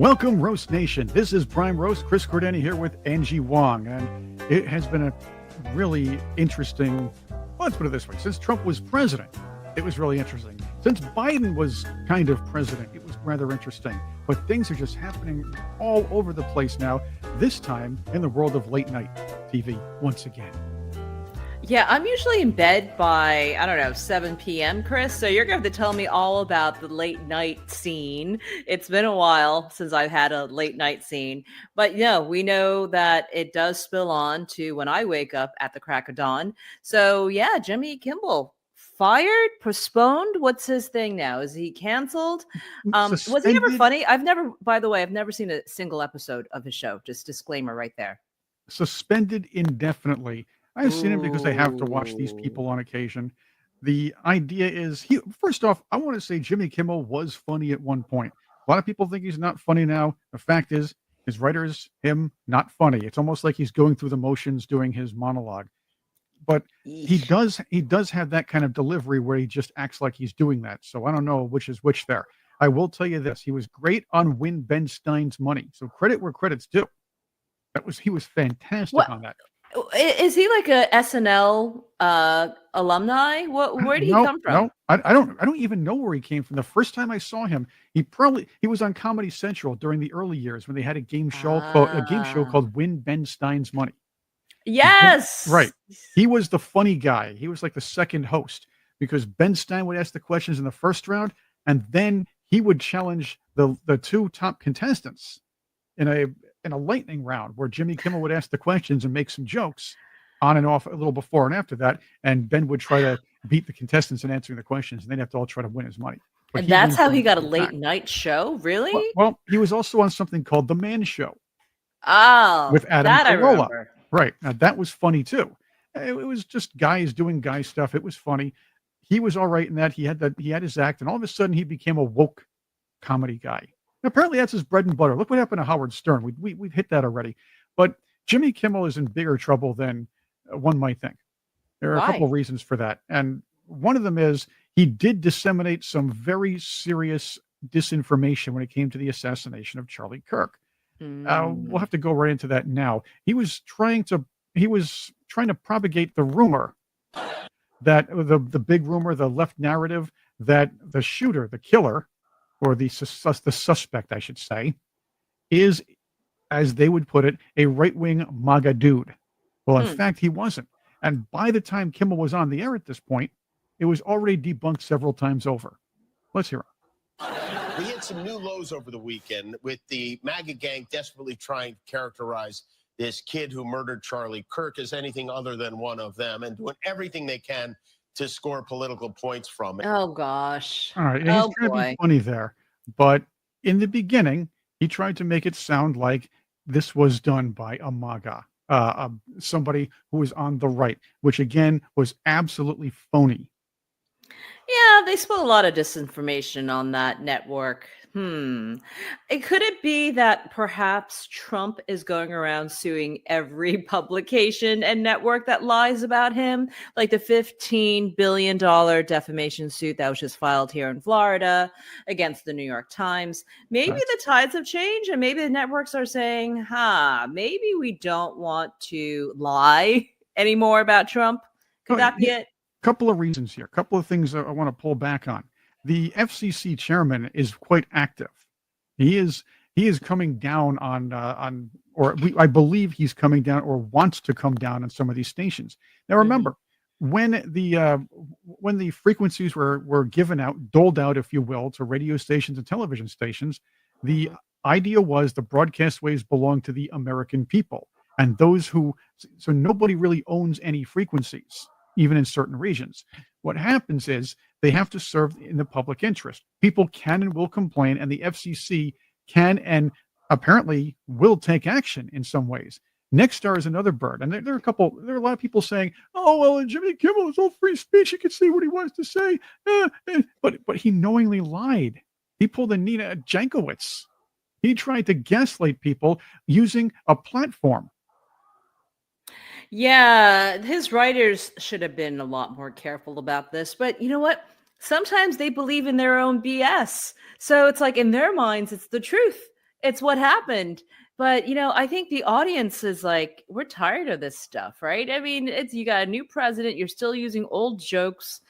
Welcome, Roast Nation. This is Prime Roast. Chris Cordani here with Angie Wong. And it has been a really interesting, well, let's put it this way. Since Trump was president, it was really interesting. Since Biden was kind of president, it was rather interesting. But things are just happening all over the place now, this time in the world of late night TV once again. Yeah, I'm usually in bed by, 7 p.m., Chris. So you're going to have to tell me all about the late night scene. It's been a while since I've had a late night scene. But, we know that it does spill on to when I wake up at the crack of dawn. So, yeah, Jimmy Kimmel fired, postponed. What's his thing now? Is he canceled? Was he ever funny? I've never seen a single episode of his show. Just disclaimer right there. Suspended indefinitely. I've seen it because I have to watch these people on occasion. The idea is, first off, I want to say Jimmy Kimmel was funny at one point. A lot of people think he's not funny now. The fact is, his writers, him, not funny. It's almost like he's going through the motions doing his monologue. But he does have that kind of delivery where he just acts like he's doing that. So I don't know which is which there. I will tell you this. He was great on Win Ben Stein's Money. So credit where credit's due. He was fantastic on that. Is he like a SNL alumni? Where did he come from? No, I don't even know where he came from. The first time I saw him, he was on Comedy Central during the early years when they had a game show called Win Ben Stein's Money. Yes, right. He was the funny guy. He was like the second host because Ben Stein would ask the questions in the first round, and then he would challenge the two top contestants in a lightning round where Jimmy Kimmel would ask the questions and make some jokes on and off a little before and after that. And Ben would try to beat the contestants in answering the questions, and they'd have to all try to win his money. But and that's how he got a late night show? Really? Well, he was also on something called The Man Show. Oh, with Adam that Carolla. I remember. Right. Now, that was funny too. It was just guys doing guy stuff. It was funny. He was all right in that. He had his act, and all of a sudden he became a woke comedy guy. Apparently that's his bread and butter. Look what happened to Howard Stern. We've hit that already. But Jimmy Kimmel is in bigger trouble than one might think. There are a couple of reasons for that. And one of them is he did disseminate some very serious disinformation when it came to the assassination of Charlie Kirk. We'll have to go right into that now. He was trying to propagate the rumor that the big rumor, the left narrative that the shooter, the killer, or the suspect, I should say, is, as they would put it, a right-wing MAGA dude. Well, in fact, he wasn't. And by the time Kimmel was on the air at this point, it was already debunked several times over. Let's hear it. We hit some new lows over the weekend with the MAGA gang desperately trying to characterize this kid who murdered Charlie Kirk as anything other than one of them and doing everything they can to score political points from it. Oh, gosh. All right. He's trying to be funny there. But in the beginning, he tried to make it sound like this was done by a MAGA, somebody who was on the right, which, again, was absolutely phony. Yeah, they spread a lot of disinformation on that network. Could it be that perhaps Trump is going around suing every publication and network that lies about him? Like the $15 billion defamation suit that was just filed here in Florida against the New York Times. Maybe the tides have changed and maybe the networks are saying, maybe we don't want to lie anymore about Trump. Could that be it? Couple of reasons here. Couple of things that I want to pull back on. The FCC chairman is quite active. He is coming down I believe he's coming down or wants to come down on some of these stations. Now remember, when the frequencies were doled out, if you will, to radio stations and television stations, the idea was the broadcast waves belong to the American people, and so nobody really owns any frequencies, even in certain regions. What happens is they have to serve in the public interest. People can and will complain, and the FCC can and apparently will take action in some ways. Nexstar is another bird, and there are a lot of people saying, "Oh well, Jimmy Kimmel is all free speech; he can say what he wants to say." But he knowingly lied. He pulled a Nina Jankowicz. He tried to gaslight people using a platform. Yeah, his writers should have been a lot more careful about this. But you know what? Sometimes they believe in their own BS. So it's like in their minds, it's the truth. It's what happened. But I think the audience is like, we're tired of this stuff, right? I mean, it's you got a new president, you're still using old jokes.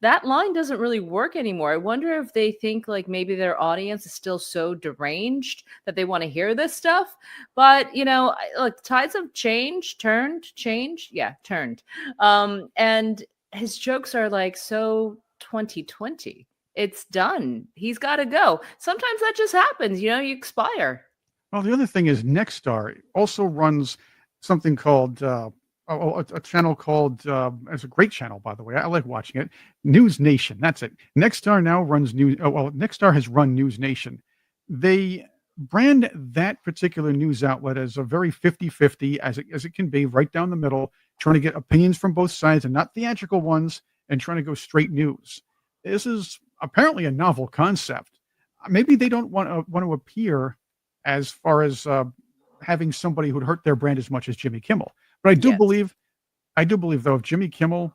That line doesn't really work anymore. I wonder if they think like maybe their audience is still so deranged that they want to hear this stuff. But look, tides have changed, yeah, turned. And his jokes are like so 2020. It's done. He's got to go. Sometimes that just happens. You expire. Well, the other thing is Nexstar also runs something called a channel called it's a great channel, by the way. I like watching it. News Nation. That's it. Nexstar now runs News. Oh, well, Nexstar has run News Nation. They brand that particular news outlet as a very 50-50 as it can be, right down the middle, trying to get opinions from both sides and not theatrical ones, and trying to go straight news. This is apparently a novel concept. Maybe they don't want to appear as far as having somebody who'd hurt their brand as much as Jimmy Kimmel. But I do believe though, if Jimmy Kimmel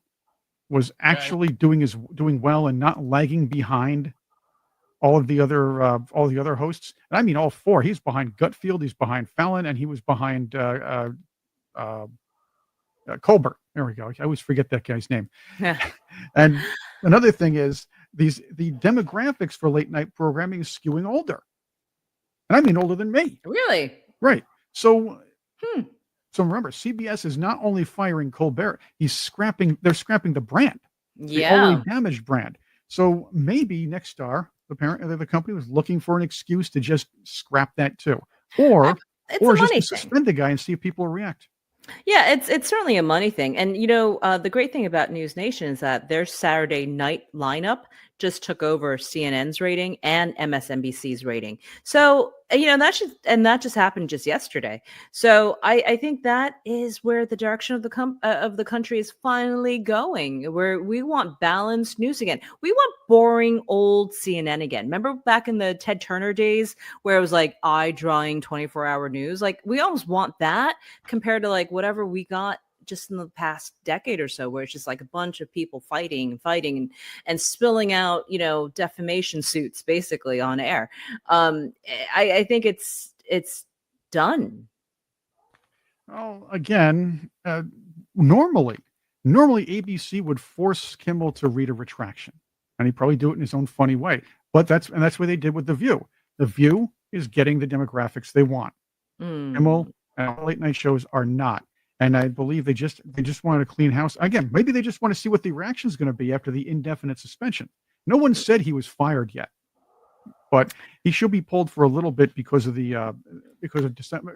was actually doing well and not lagging behind all of the other hosts, and I mean all four. He's behind Gutfield, he's behind Fallon, and he was behind Colbert. There we go. I always forget that guy's name. And another thing is the demographics for late night programming is skewing older. And I mean older than me. Really? Right. So remember, CBS is not only firing Colbert, they're scrapping the brand. The already damaged brand. So maybe Nexstar, the parent of the company, was looking for an excuse to just scrap that too. Or just to suspend the guy and see if people will react. Yeah, it's certainly a money thing. And, the great thing about News Nation is that their Saturday night lineup just took over CNN's rating and MSNBC's rating. So, that just happened just yesterday. So I think that is where the direction of the country is finally going, where we want balanced news again. We want boring old CNN again. Remember back in the Ted Turner days where it was like eye-drying 24-hour news? Like, we almost want that compared to like whatever we got just in the past decade or so, where it's just like a bunch of people fighting and spilling out, defamation suits basically on air. I think it's done. Well, again, normally ABC would force Kimmel to read a retraction, and he'd probably do it in his own funny way. But that's what they did with The View. The View is getting the demographics they want. Kimmel and late night shows are not. And I believe they just wanted a clean house. Again, maybe they just want to see what the reaction is going to be after the indefinite suspension. No one said he was fired yet, but he should be pulled for a little bit because of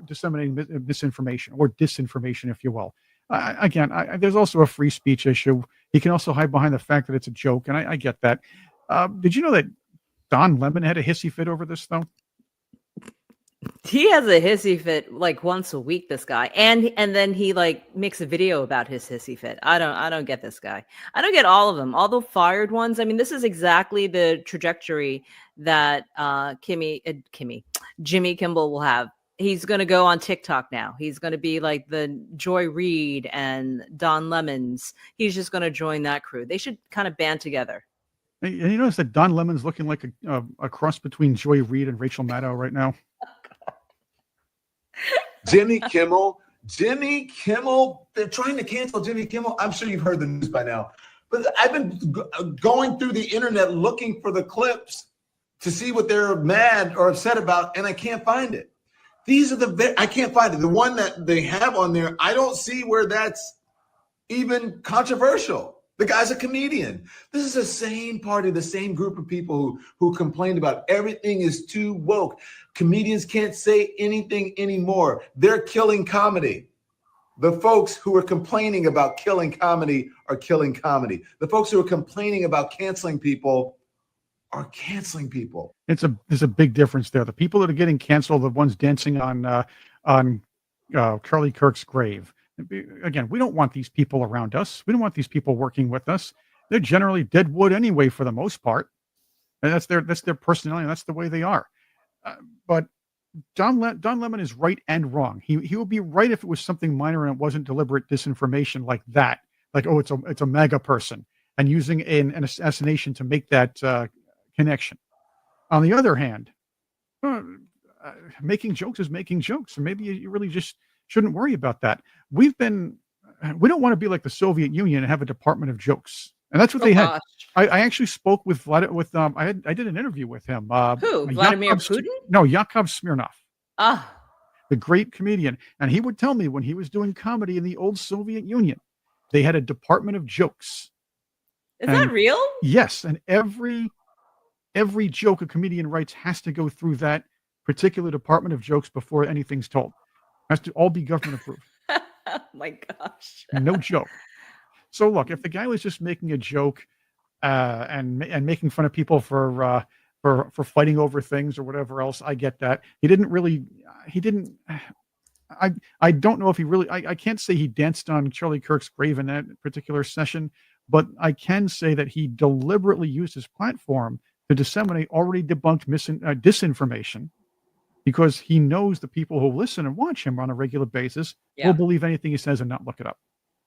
disseminating misinformation or disinformation, if you will. There's also a free speech issue. He can also hide behind the fact that it's a joke, and I get that. Did you know that Don Lemon had a hissy fit over this, though? He has a hissy fit like once a week, this guy. And then he like makes a video about his hissy fit. I don't get this guy. I don't get all of them. All the fired ones. I mean, this is exactly the trajectory that Jimmy Kimmel will have. He's going to go on TikTok now. He's going to be like the Joy Reid and Don Lemons. He's just going to join that crew. They should kind of band together. And you notice that Don Lemon's looking like a cross between Joy Reid and Rachel Maddow right now. Jimmy Kimmel, they're trying to cancel Jimmy Kimmel. I'm sure you've heard the news by now, but I've been going through the internet looking for the clips to see what they're mad or upset about, and I can't find it. I can't find it. The one that they have on there, I don't see where that's even controversial. The guy's a comedian. This is the same party, the same group of people who complained about everything is too woke. Comedians can't say anything anymore. They're killing comedy. The folks who are complaining about killing comedy are killing comedy. The folks who are complaining about canceling people are canceling people. There's a big difference there. The people that are getting canceled are the ones dancing on Charlie Kirk's grave. Again, we don't want these people around us. We don't want these people working with us. They're generally dead wood anyway, for the most part, and that's their personality. And that's the way they are. But Don Lemon is right and wrong. He would be right if it was something minor and it wasn't deliberate disinformation like that. Like, oh, it's a MAGA person, and using an assassination to make that connection. On the other hand, making jokes is making jokes, and maybe you really just shouldn't worry about that. We don't want to be like the Soviet Union and have a department of jokes, and that's what Oh they had. gosh. I actually spoke with I did an interview with him. Who? Vladimir Putin? No, Yakov Smirnov, Ah, the great comedian, and he would tell me when he was doing comedy in the old Soviet Union, they had a department of jokes. is that And real? yes, and every joke a comedian writes has to go through that particular department of jokes before anything's told. Has to all be government approved. Oh my gosh. No joke. So look, if the guy was just making a joke and making fun of people for fighting over things or whatever else, I get that. He didn't. I don't know if he really. I can't say he danced on Charlie Kirk's grave in that particular session, but I can say that he deliberately used his platform to disseminate already debunked disinformation, because he knows the people who listen and watch him on a regular basis Yeah. will believe anything he says and not look it up.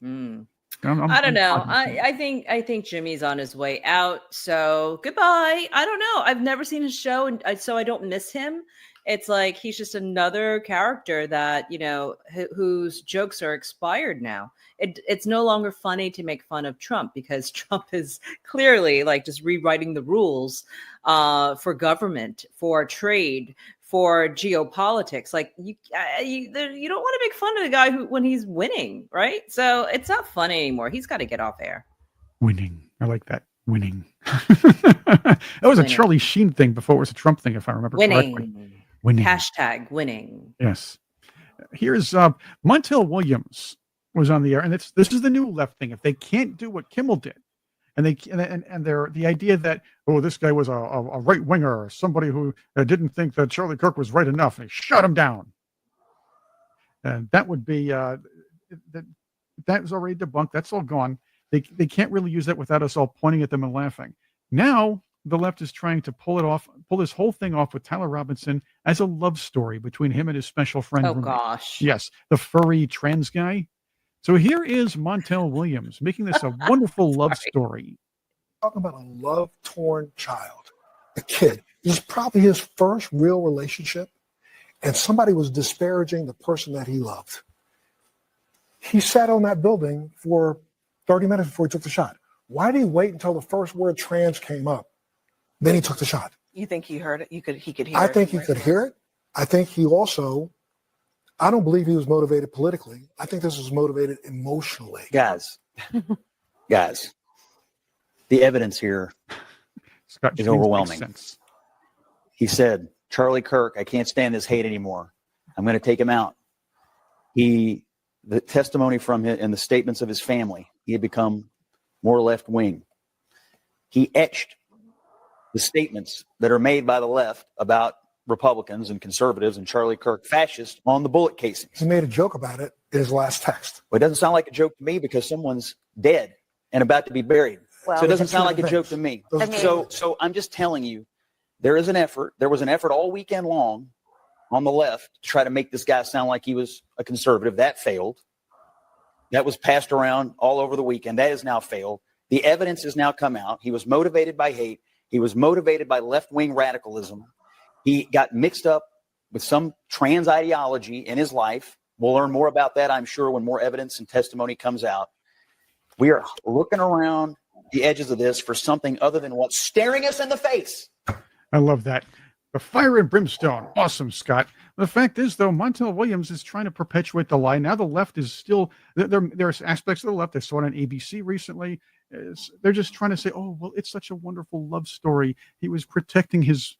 Mm. I'm I don't know. cognizant. I think Jimmy's on his way out. So goodbye. I don't know. I've never seen his show, and so I don't miss him. It's like he's just another character that, whose jokes are expired now. It's no longer funny to make fun of Trump, because Trump is clearly like just rewriting the rules for government, for trade, for geopolitics. Like you don't want to make fun of the guy when he's winning, right? So it's not funny anymore. He's got to get off air. Winning. I like that. Winning. That was a Winning. Charlie Sheen thing before it was a Trump thing, if I remember correctly. Winning. Hashtag winning. Yes. Here's Montel Williams was on the air, and this is the new left thing. If they can't do what Kimmel did, and they're the idea that, oh, this guy was a right winger, or somebody who didn't think that Charlie Kirk was right enough, and he shut him down. And that would be that was already debunked. That's all gone. They can't really use that without us all pointing at them and laughing. Now the left is trying to pull this whole thing off with Tyler Robinson as a love story between him and his special friend. Oh roommate. gosh. Yes, the furry trans guy. So here is Montel Williams making this a wonderful love story. Talking about a love-torn child, a kid. This is probably his first real relationship, and somebody was disparaging the person that he loved. He sat on that building for 30 minutes before he took the shot. Why did he wait until the first word trans came up? Then he took the shot. You think he heard it? He could hear it. I think he could hear it. I think he also, I don't believe he was motivated politically. I think this was motivated emotionally. Guys, the evidence here Scott is James overwhelming. makes sense. He said, Charlie Kirk, I can't stand this hate anymore. I'm going to take him out. The testimony from him and the statements of his family, he had become more left wing. He etched the statements that are made by the left about Republicans and conservatives and Charlie Kirk fascists on the bullet casings. He made a joke about it in his last text. Well, it doesn't sound like a joke to me because someone's dead and about to be buried. Well, So it doesn't those are sound two like a different joke to me. Those are I two mean- So I'm just telling you, there is an effort. There was an effort all weekend long on the left to try to make this guy sound like he was a conservative. That failed. That was passed around all over the weekend. That has now failed. The evidence has now come out. He was motivated by hate. He was motivated by left-wing radicalism. He got mixed up with some trans ideology in his life. We'll learn more about that, I'm sure, when more evidence and testimony comes out. We are looking around the edges of this for something other than what's staring us in the face. I love that. The fire and brimstone. Awesome, Scott. The fact is, though, Montel Williams is trying to perpetuate the lie. Now the left is still, there's aspects of the left. I saw it on ABC recently. They're just trying to say, oh, well, it's such a wonderful love story. He was protecting his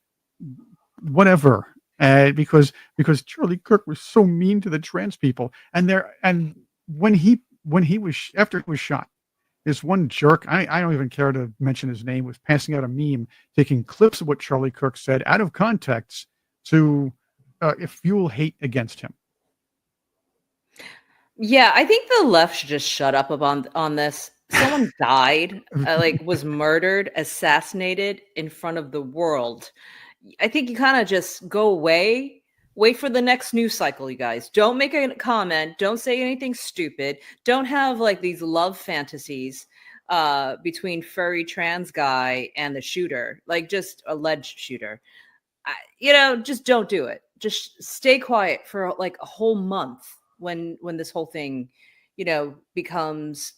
whatever. Because Charlie Kirk was so mean to the trans people. And when he was, after he was shot, this one jerk, I don't even care to mention his name, was passing out a meme, taking clips of what Charlie Kirk said out of context to fuel hate against him. Yeah, I think the left should just shut up on this. Someone died, was murdered, assassinated in front of the world. I think you kind of just go away. Wait for the next news cycle, you guys. Don't make a comment. Don't say anything stupid. Don't have these love fantasies between furry trans guy and the shooter, just alleged shooter. Just don't do it. just stay quiet for like a whole month when this whole thing, becomes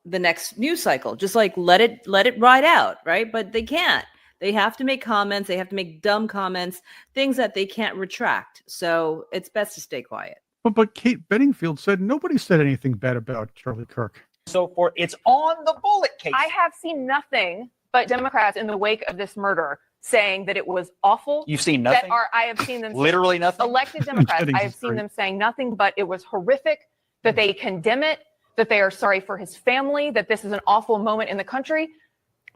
the next news cycle. Just like let it ride out, right? But they can't. They have to make comments. They have to make dumb comments, things that they can't retract. So it's best to stay quiet. But Kate Bedingfield said nobody said anything bad about Charlie Kirk. So forth. It's on the bullet case. I have seen nothing but Democrats in the wake of this murder saying that it was awful. You've seen nothing? I have seen them Literally nothing? Elected Democrats, Kidding, I have it's seen great. them saying nothing but it was horrific, that they condemn it, that they are sorry for his family, that this is an awful moment in the country.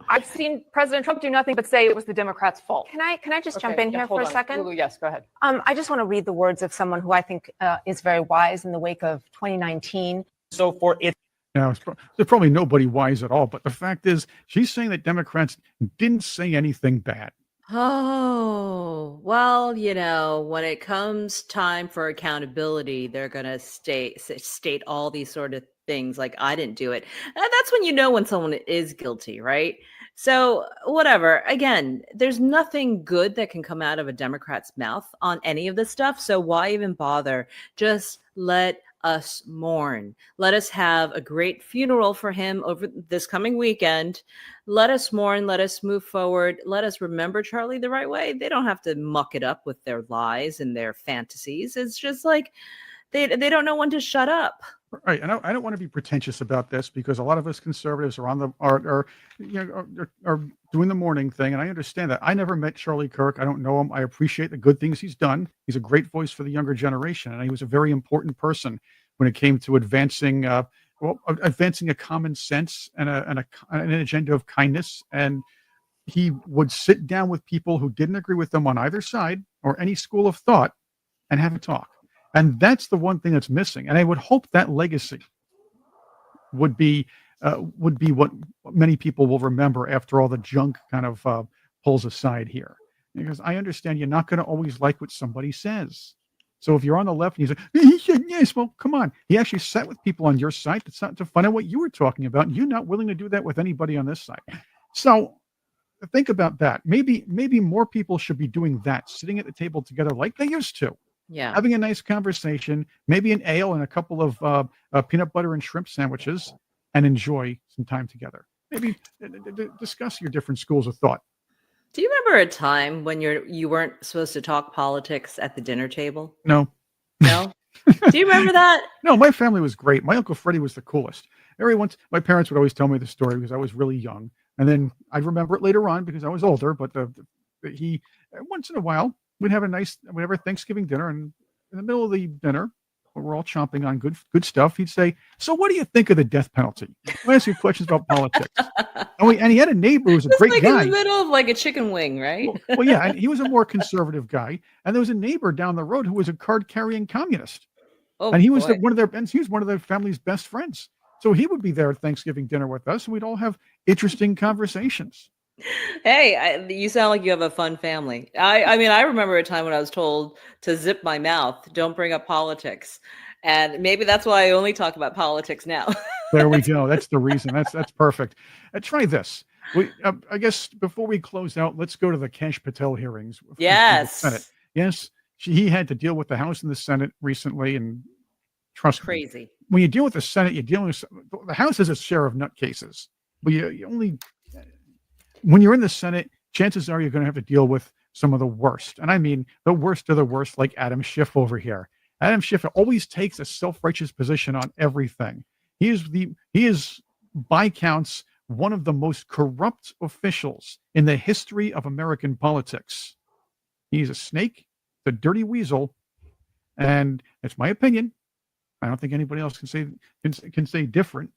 I've seen President Trump do nothing but say it was the Democrats' fault. Can I just jump in here for a second? Lulu, yes, go ahead. I just want to read the words of someone who I think is very wise in the wake of 2019. So forth. It's Now, there's probably nobody wise at all, but the fact is, she's saying that Democrats didn't say anything bad. Oh, well, when it comes time for accountability, they're going to state all these sort of things like, I didn't do it. And that's when you know when someone is guilty, right? So whatever. Again, there's nothing good that can come out of a Democrat's mouth on any of this stuff. So why even bother? Just let us mourn. Let us have a great funeral for him over this coming weekend. Let us mourn. Let us move forward. Let us remember Charlie the right way. They don't have to muck it up with their lies and their fantasies. It's just like they don't know when to shut up. Right, and I don't want to be pretentious about this because a lot of us conservatives are are doing the mourning thing, and I understand that. I never met Charlie Kirk. I don't know him. I appreciate the good things he's done. He's a great voice for the younger generation, and he was a very important person when it came to advancing a common sense and an agenda of kindness. And he would sit down with people who didn't agree with them on either side or any school of thought and have a talk. And that's the one thing that's missing. And I would hope that legacy would be what many people will remember after all the junk kind of pulls aside here. Because I understand you're not going to always like what somebody says. So if you're on the left and he's like, he said yes, well, come on. He actually sat with people on your side to find out what you were talking about. And you're not willing to do that with anybody on this side. So think about that. Maybe more people should be doing that, sitting at the table together like they used to. Yeah. Having a nice conversation, maybe an ale and a couple of peanut butter and shrimp sandwiches, and enjoy some time together. Maybe discuss your different schools of thought. Do you remember a time when you weren't supposed to talk politics at the dinner table? No. No? Do you remember that? No, my family was great. My Uncle Freddie was the coolest. My parents would always tell me the story because I was really young. And then I'd remember it later on because I was older. But he, once in a while, we'd have a Thanksgiving dinner. And in the middle of the dinner, when we're all chomping on good stuff, he'd say, so what do you think of the death penalty? I'll ask you questions about politics. And he had a neighbor who was a It's great like guy. in the middle of like a chicken wing, right? Well, yeah, and he was a more conservative guy. And there was a neighbor down the road who was a card-carrying communist. Oh, and he was boy. one of their family's best friends. So he would be there at Thanksgiving dinner with us, and we'd all have interesting conversations. Hey, you sound like you have a fun family. I mean, I remember a time when I was told to zip my mouth, don't bring up politics. And maybe that's why I only talk about politics now. There we go. That's the reason. That's perfect. Try this. I guess before we close out, let's go to the Kash Patel hearings. Yes. The Senate. Yes, he had to deal with the House and the Senate recently, and trust me, Crazy. when you deal with the Senate, you're dealing with the House has a share of nutcases, but you only when you're in the Senate, chances are you're going to have to deal with some of the worst, and I mean the worst of the worst, like Adam Schiff over here. Adam Schiff always takes a self-righteous position on everything. He is by counts one of the most corrupt officials in the history of American politics. He's a snake, a dirty weasel, and it's my opinion. I don't think anybody else can say different.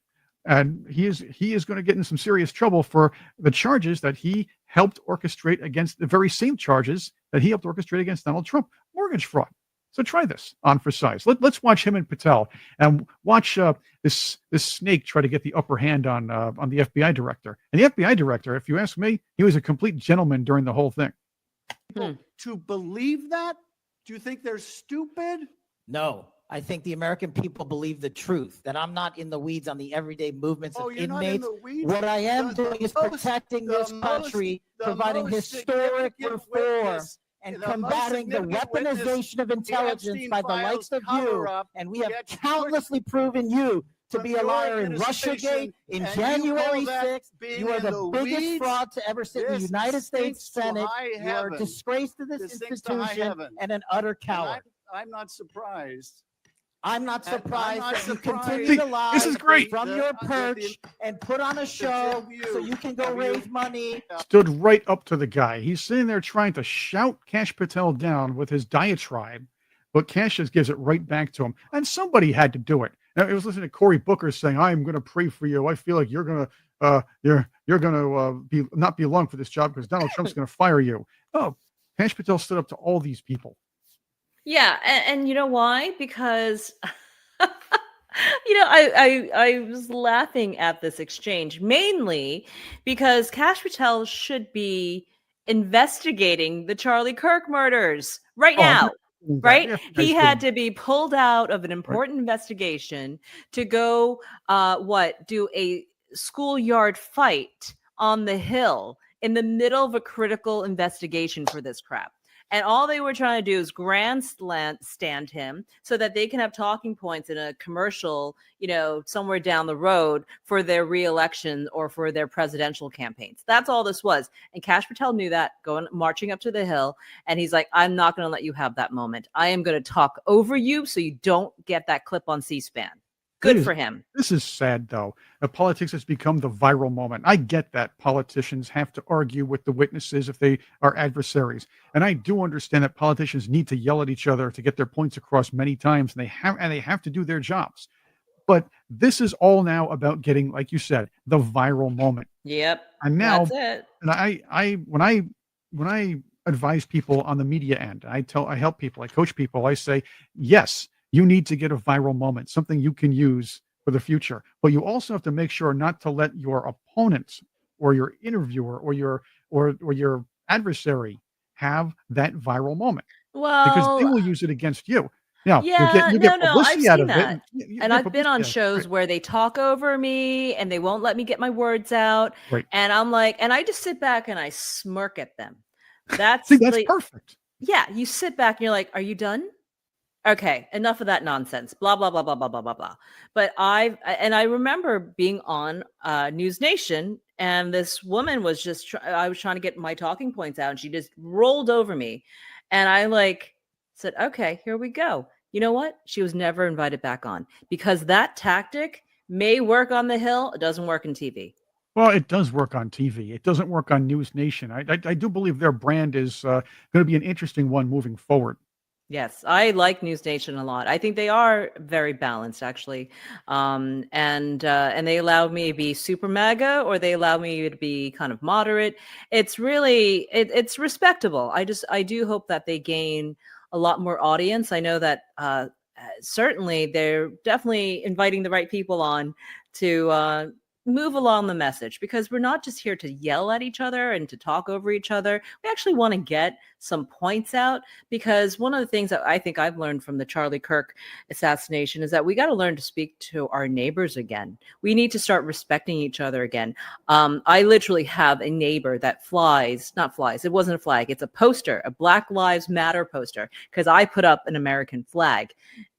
And he is going to get in some serious trouble for the charges that he helped orchestrate against the very same charges that he helped orchestrate against Donald Trump, mortgage fraud. So try this on for size. Let's watch him and Patel, and watch this snake try to get the upper hand on the FBI director. And the FBI director, if you ask me, he was a complete gentleman during the whole thing. To believe that? Do you think they're stupid? No, I think the American people believe the truth, that I'm not in the weeds on the everyday movements of You're not in inmates. the weeds? What I am doing is protecting this country, providing historic reform. and The most combating the significant witness, weaponization of intelligence Epstein by the likes files of you. cover-up, And we have gets countlessly proven you to from be a your liar in administration, Russiagate, in and you January call that 6th. being You are in the the biggest weeds? fraud to ever sit in the This United States stinks to Senate. high You are a heaven. disgrace to this This stinks to high institution heaven. and an utter And coward. I'm not surprised. I'm not And I'm surprised not that you surprised. continue See, to lie this is great. from The- your the- perch and put on a show so you can go have you- raise money. Stood right up to the guy. He's sitting there trying to shout Kash Patel down with his diatribe, but Kash just gives it right back to him. And somebody had to do it. Now, I was listening to Cory Booker saying, "I'm going to pray for you. I feel like you're going to be not be long for this job because Donald Trump's going to fire you." Oh, Kash Patel stood up to all these people. Yeah, and you know why? Because I was laughing at this exchange mainly because Kash Patel should be investigating the Charlie Kirk murders right Oh, now. Right? Yeah, He nice had thing. to be pulled out of an important investigation to go do a schoolyard fight on the Hill in the middle of a critical investigation for this crap. And all they were trying to do is grandstand him so that they can have talking points in a commercial, somewhere down the road for their reelection or for their presidential campaigns. That's all this was. And Kash Patel knew that, marching up to the Hill. And he's like, I'm not going to let you have that moment. I am going to talk over you so you don't get that clip on C-SPAN. Good for him. This is sad, though. Politics has become the viral moment. I get that politicians have to argue with the witnesses if they are adversaries, and I do understand that politicians need to yell at each other to get their points across many times, and they have to do their jobs. But this is all now about getting, like you said, the viral moment. Yep. And now, That's it. and when I advise people on the media end, I help people, I coach people, I say, yes, you need to get a viral moment, something you can use for the future. But you also have to make sure not to let your opponents or your interviewer or your adversary have that viral moment, because they will use it against you. Now, yeah, you get I've publicity out seen of that. it. You And get I've been on publicity out of it. shows where they talk over me and they won't let me get my words out. Right. And I'm like, and I just sit back and I smirk at them. That's See, that's perfect. Yeah, you sit back and you're like, are you done? Okay, enough of that nonsense. Blah blah blah blah blah blah blah blah. But I remember being on News Nation, and this woman was just I was trying to get my talking points out, and she just rolled over me, and I said, okay, here we go. You know what? She was never invited back on, because that tactic may work on the Hill. It doesn't work in TV. Well, it does work on TV. It doesn't work on News Nation. I do believe their brand is going to be an interesting one moving forward. Yes, I like News Nation a lot. I think they are very balanced, actually, and they allow me to be super MAGA, or they allow me to be kind of moderate. It's really it's respectable. I do hope that they gain a lot more audience. I know that certainly they're definitely inviting the right people on to move along the message, because we're not just here to yell at each other and to talk over each other. We actually want to get some points out, because one of the things that I think I've learned from the Charlie Kirk assassination is that we got to learn to speak to our neighbors again. We need to start respecting each other again. I literally have a neighbor that not flies. It wasn't a flag. It's a poster, a Black Lives Matter poster, because I put up an American flag.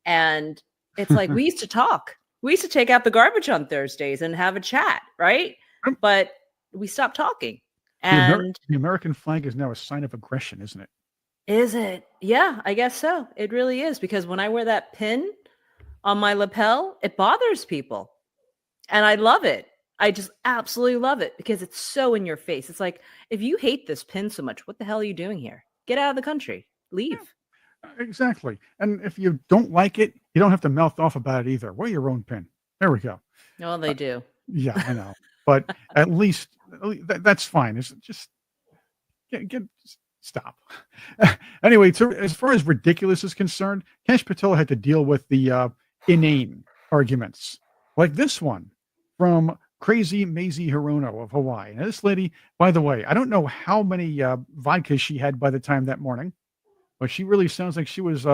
And it's like, we used to talk. We used to take out the garbage on Thursdays and have a chat, right? But we stopped talking. And The American flag is now a sign of aggression, isn't it? is it? Yeah, I guess so. It really is, because when I wear that pin on my lapel, it bothers people. And I love it. I just absolutely love it, because it's so in your face. It's like, if you hate this pin so much, what the hell are you doing here? Get out of the country. Leave. Exactly. And if you don't like it, you don't have to mouth off about it either. Wear your own pin. There we go. No, they do. Yeah, I know. But at least that's fine. It's just stop. Anyway, as far as ridiculous is concerned, Kash Patel had to deal with the inane arguments, like this one from Crazy Maisie Hirono of Hawaii. Now, this lady, by the way, I don't know how many vodkas she had by the time that morning, but she really sounds like she was,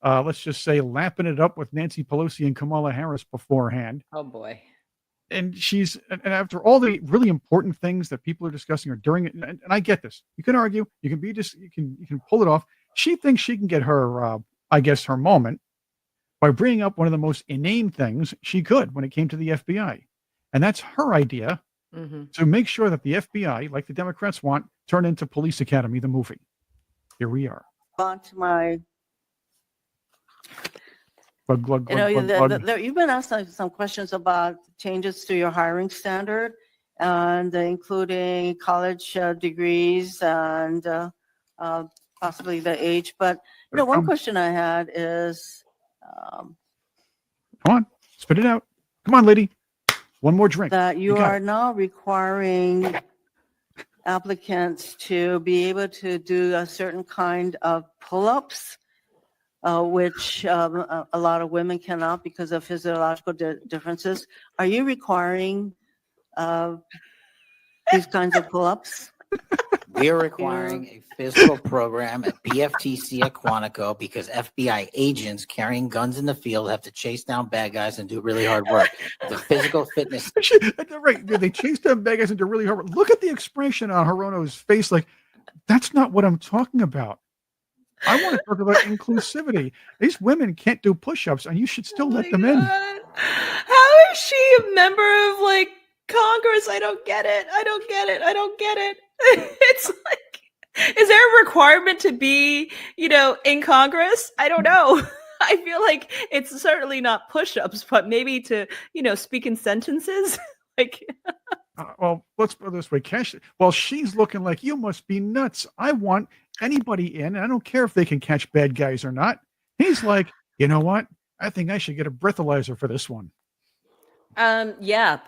let's just say, lapping it up with Nancy Pelosi and Kamala Harris beforehand. Oh, boy. and and after all the really important things that people are discussing or during it, and I get this. You can argue, you can be just, you can pull it off. She thinks she can get her, I guess, her moment by bringing up one of the most inane things she could when it came to the FBI, and that's her idea to make sure that the FBI, like the Democrats want, turn into Police Academy, the movie. Here we are. On to my, Glug, glug, you know, glug, glug, glug. you've been asked some questions about changes to your hiring standard, and including college degrees and possibly the age. But you know, one question I had is, Come on, spit it out. Come on, lady. One more drink. that you got are it. now requiring applicants to be able to do a certain kind of pull-ups, which a lot of women cannot because of physiological differences. Are you requiring these kinds of pull-ups? We are requiring a physical program at BFTC at Quantico because FBI agents carrying guns in the field have to chase down bad guys and do really hard work. The physical fitness. Right. They chased down bad guys into really hard. Look at the expression on Hirono's face. Like, that's not what I'm talking about. I want to talk about inclusivity. These women can't do push-ups, and you should still let them in. How is she a member of like Congress? I don't get it. I don't get it. I don't get it. It's like, is there a requirement to be, you know, in Congress? I don't know. I feel like it's certainly not push-ups, but maybe to, you know, speak in sentences. Like, Well, let's put it this way. Kash, well, she's looking like, you must be nuts. I want anybody in, and I don't care if they can catch bad guys or not. He's like, you know what? I think I should get a breathalyzer for this one. yeah.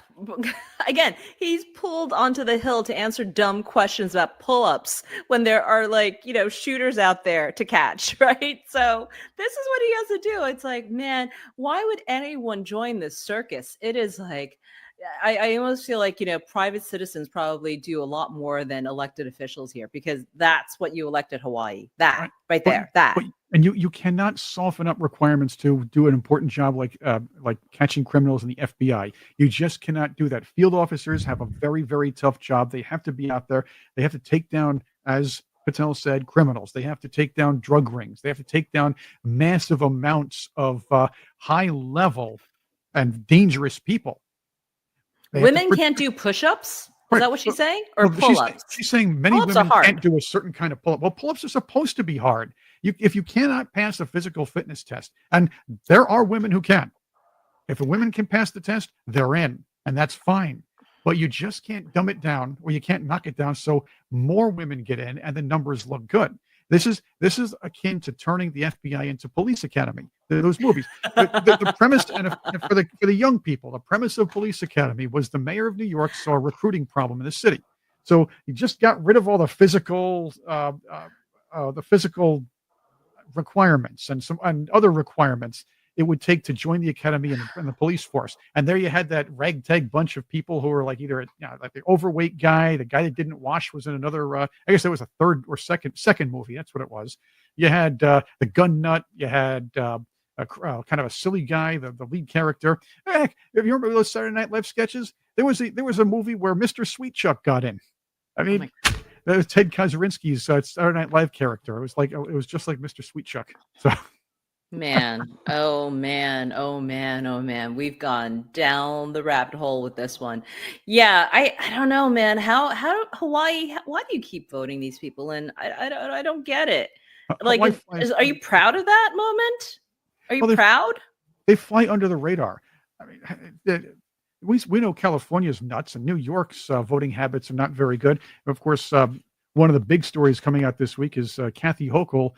Again, he's pulled onto the hill to answer dumb questions about pull-ups when there are like, you know, shooters out there to catch, right? So this is what he has to do. It's like, man, why would anyone join this circus? It is like, I almost feel like, you know, private citizens probably do a lot more than elected officials here because that's what you elected Hawaii. That right there, that. And you cannot soften up requirements to do an important job like catching criminals in the FBI. You just cannot do that. Field officers have a very, very tough job. They have to be out there. They have to take down, as Patel said, criminals. They have to take down drug rings. They have to take down massive amounts of high level and dangerous people. Women can't do push-ups? Is that what she's saying? Or pull-ups? She's saying many Pull-ups women are hard. can't do a certain kind of pull-up. Well, pull-ups are supposed to be hard. If you cannot pass a physical fitness test, and there are women who can. If a woman can pass the test, they're in, and that's fine. But you just can't dumb it down, or you can't knock it down so more women get in and the numbers look good. This is akin to turning the FBI into Police Academy. Those movies. The premise, and for the young people, the premise of Police Academy was the mayor of New York saw a recruiting problem in the city, so he just got rid of all the physical requirements and other requirements it would take to join the academy and the police force. And there you had that ragtag bunch of people who were like either like the overweight guy, the guy that didn't wash was in another. I guess that was a third or second movie. That's what it was. You had the gun nut. You had kind of a silly guy, the lead character. Heck, if you remember those Saturday Night Live sketches, there was a movie where Mr. Sweet Chuck got in. I mean, that was Ted Kaczynski's Saturday Night Live character. It was just like Mr. Sweet Chuck. So. Man, oh man, oh man, oh man. We've gone down the rabbit hole with this one. Yeah, I don't know, man. How Hawaii? Why do you keep voting these people in? I don't get it. Like, are you proud of that moment? Are you proud? They fly under the radar. I mean, we know California's nuts, and New York's voting habits are not very good. Of course, one of the big stories coming out this week is Kathy Hochul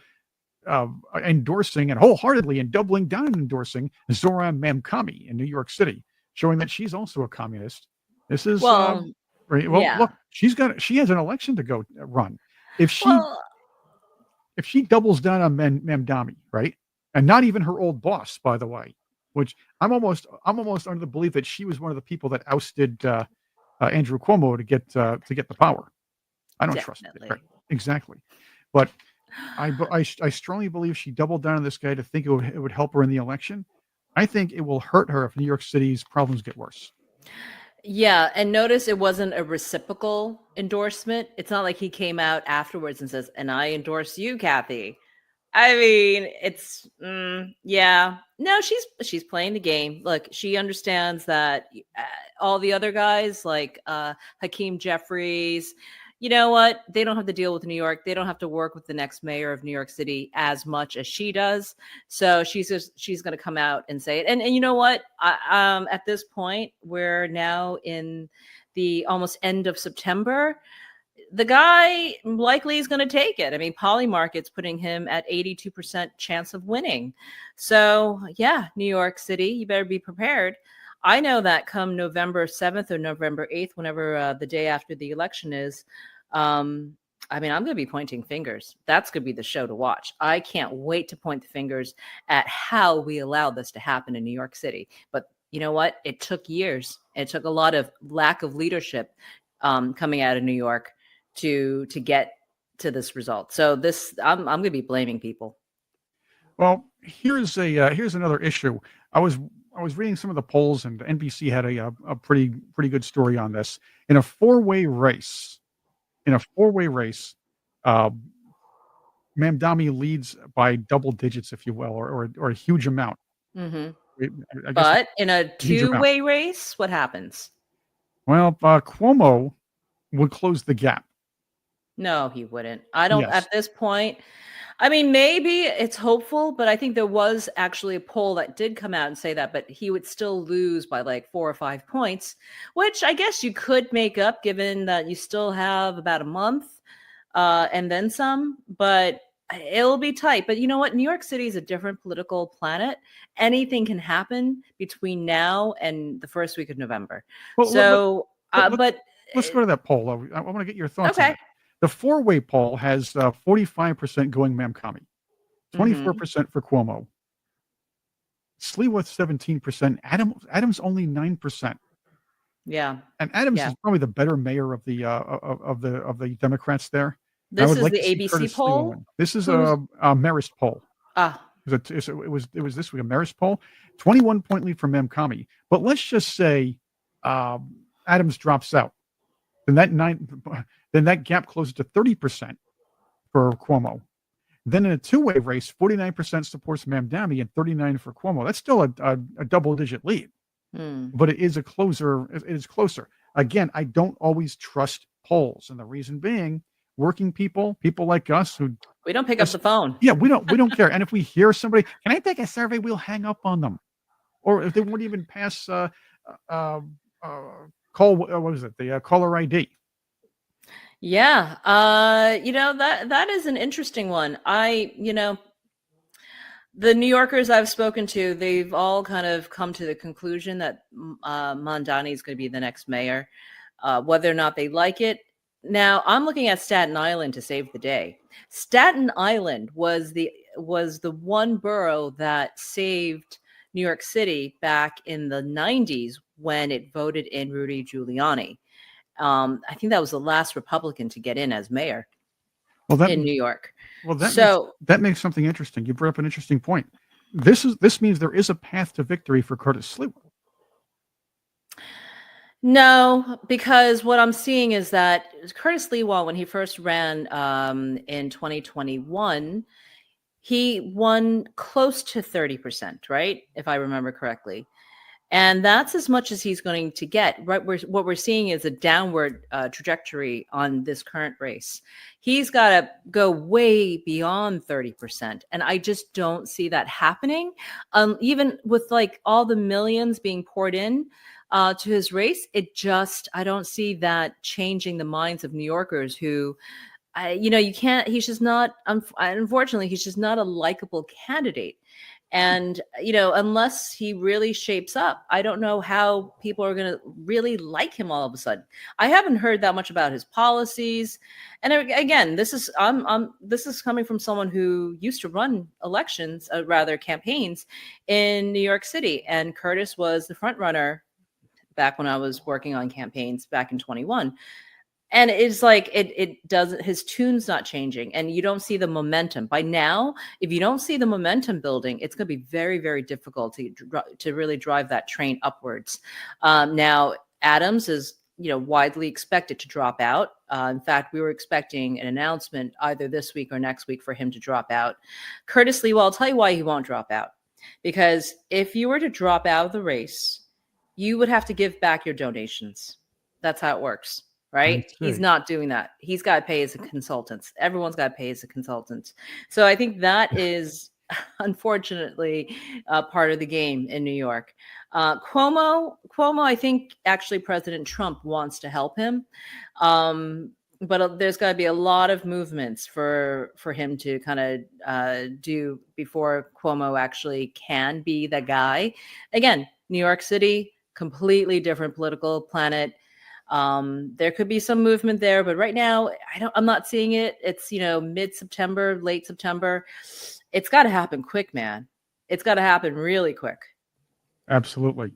endorsing and wholeheartedly and doubling down and endorsing Zoran Mamkami in New York City, showing that she's also a communist. This is right. Well, yeah. Look, she has an election to go run. If she doubles down on Mamdani, right, and not even her old boss, by the way, which I'm almost under the belief that she was one of the people that ousted Andrew Cuomo to get the power. I don't trust it. Right? Exactly, but. I strongly believe she doubled down on this guy to think it would help her in the election. I think it will hurt her if New York City's problems get worse. Yeah, and notice it wasn't a reciprocal endorsement. It's not like he came out afterwards and says, "And I endorse you, Kathy." I mean, it's yeah. No, she's playing the game. Look, she understands that all the other guys like Hakeem Jeffries, you know what? They don't have to deal with New York. They don't have to work with the next mayor of New York City as much as she does. So she's going to come out and say it. And you know what? At this point, we're now in the almost end of September. The guy likely is going to take it. I mean, Polymarket's putting him at 82% chance of winning. So, yeah, New York City, you better be prepared. I know that come November 7th or November 8th, whenever the day after the election is, I mean, I'm going to be pointing fingers. That's going to be the show to watch. I can't wait to point the fingers at how we allowed this to happen in New York City. But you know what? It took years. It took a lot of lack of leadership coming out of New York to get to this result. So this, I'm going to be blaming people. Well, here's another issue. I was reading some of the polls, and NBC had a pretty good story on this. In a four-way race, Mamdani leads by double digits, if you will, or a huge amount. Mm-hmm. I guess But in a huge amount. two-way race, what happens? Well, Cuomo would close the gap. No, he wouldn't. I don't, Yes. at this point. I mean, maybe it's hopeful, but I think there was actually a poll that did come out and say that, but he would still lose by like 4 or 5 points, which I guess you could make up given that you still have about a month and then some, but it'll be tight. But you know what? New York City is a different political planet. Anything can happen between now and the first week of November. Well, So, but let's go to that poll. I want to get your thoughts on okay. it. The four-way poll has 45% going Mamdani, 24% for Cuomo, Sliwa 17%, Adams only 9%. Yeah. And Adams is probably the better mayor of the Democrats there. This is like the to see ABC Curtis Sliwa poll? win. This is a Marist poll. Ah. It was this week a Marist poll, 21-point lead for Mamdani. But let's just say Adams drops out, then that gap closes to 30% for Cuomo. Then in a two-way race, 49% supports Mamdani and 39% for Cuomo. That's still a double-digit lead, but it is closer. It is closer. Again, I don't always trust polls, and the reason being, working people like us who we don't pick up the phone. Yeah, we don't care. And if we hear somebody, can I take a survey? We'll hang up on them, or if they won't even pass call. What was it? The caller ID. Yeah. That is an interesting one. The New Yorkers I've spoken to, they've all kind of come to the conclusion that Mamdani is going to be the next mayor, whether or not they like it. Now, I'm looking at Staten Island to save the day. Staten Island was the one borough that saved New York City back in the 90s when it voted in Rudy Giuliani. I think that was the last Republican to get in as mayor in New York. Well, that makes something interesting. You brought up an interesting point. This means there is a path to victory for Curtis Sliwa. No, because what I'm seeing is that Curtis Sliwa, when he first ran in 2021, he won close to 30%, right? If I remember correctly. And that's as much as he's going to get. Right? What we're seeing is a downward trajectory on this current race. He's got to go way beyond 30%. And I just don't see that happening. Even with like all the millions being poured in to his race, I don't see that changing the minds of New Yorkers who, you can't, he's just not, unfortunately, he's just not a likable candidate. And, unless he really shapes up, I don't know how people are going to really like him all of a sudden. I haven't heard that much about his policies. And again, this is coming from someone who used to run elections, campaigns in New York City. And Curtis was the front runner back when I was working on campaigns back in 21. And it's like it doesn't, his tune's not changing, and you don't see the momentum. By now, if you don't see the momentum building, it's going to be very, very difficult to really drive that train upwards. Now, Adams is widely expected to drop out. In fact, we were expecting an announcement either this week or next week for him to drop out. Curtis Lee, well, I'll tell you why he won't drop out. Because if you were to drop out of the race, you would have to give back your donations. That's how it works, right? He's not doing that. He's got to pay his consultants. Everyone's got to pay his consultants. So I think that is unfortunately part of the game in New York. Cuomo, I think actually President Trump wants to help him. But there's got to be a lot of movements for him to kind of do before Cuomo actually can be the guy. Again, New York City, completely different political planet. There could be some movement there, but right now I'm not seeing it. It's mid-September, late September. It's got to happen quick, man. It's got to happen really quick. Absolutely.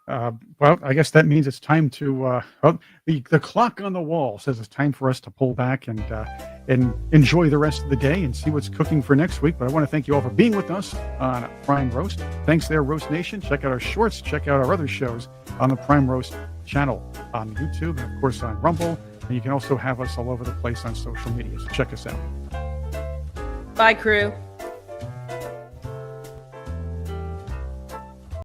Well, I guess that means it's time to. The clock on the wall says it's time for us to pull back and enjoy the rest of the day and see what's cooking for next week. But I want to thank you all for being with us on Prime Roast. Thanks there, Roast Nation. Check out our shorts. Check out our other shows on the Prime Roast channel on YouTube and of course on Rumble. And you can also have us all over the place on social media. So check us out. Bye, crew.